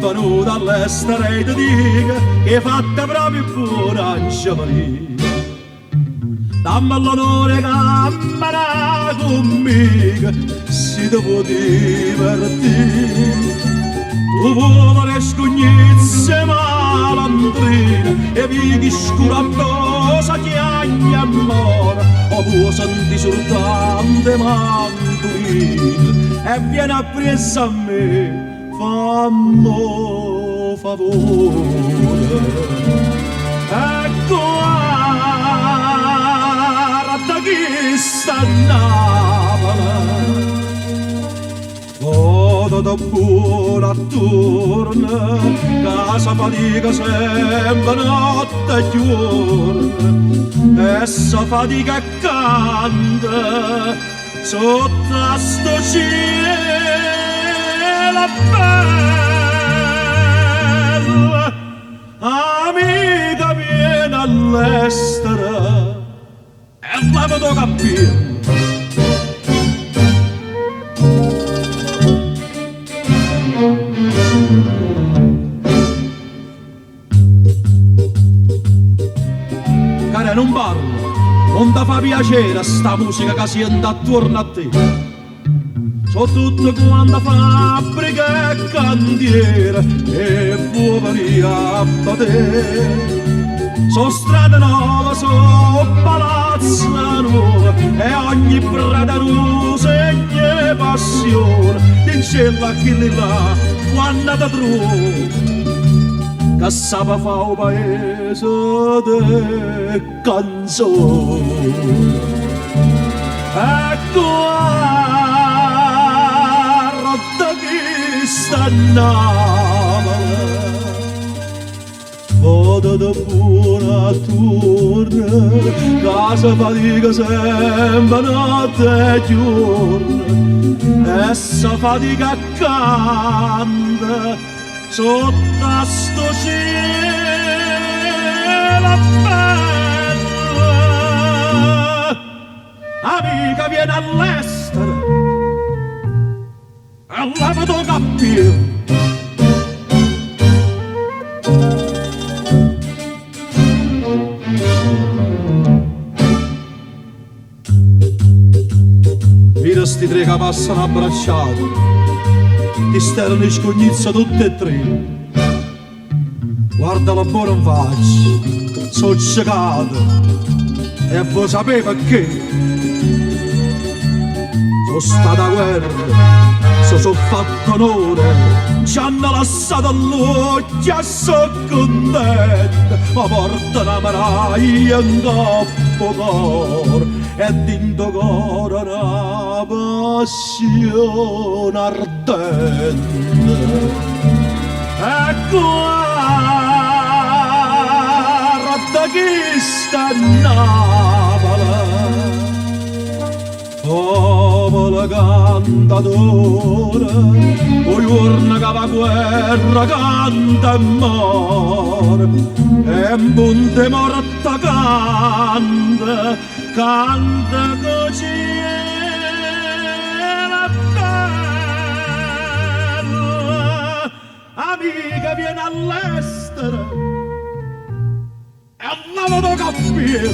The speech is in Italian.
venuta all'estero e ti dica che è fatta proprio buona a Giappone. Dammi l'onore camminare conmigo, se ti può divertire. Tu vuoi scognizze malandrine e vedi scuratosa chiagna amore, o vuoi senti soltanto mandolino e vieni a presa a me, fammi favore. Ecco guarda chi sta a Napoli, da buona attorno, casa fatica sempre notte e giorno, e sa fatica e canta sotto a sto cielo bello. Amica viene all'estero e la vedo capire. Care, non parlo, non ti fa piacere sta musica che sente attorno a te. So tutte quante fabbriche e cantiere e poveri a te. So strade nuove, so palazzi nuovi e ogni preda un segno e passione. Dincella a chi là, quando ti trovo, che sapeva fa un paese de canzoni. Ecco guarda chi sta a Napoli, foto da buona attorno, casa fatica sempre notte e giorno, e sa fatica canta sotto a sto cielo bello. Amica viene all'estero e la vedo capire. Vedi sti tre che passano abbracciati, ti sterano in scognizza tutte e tre. Guarda la buona in faccia, sono ciecato e vuoi sapere perché? Sono stata a guerra, sono fatto onore, ci hanno lasciato all'occhio e sono contento, ma portano una maraglia in coppo cuore e dentro cuore una passione ardente. Ecco guarda chi sta a Napoli, popolo cantatore, poi giorno che va guerra canta e muore, e un ponte morta canta, canta così. Amica viene all'estero e la vedo capire.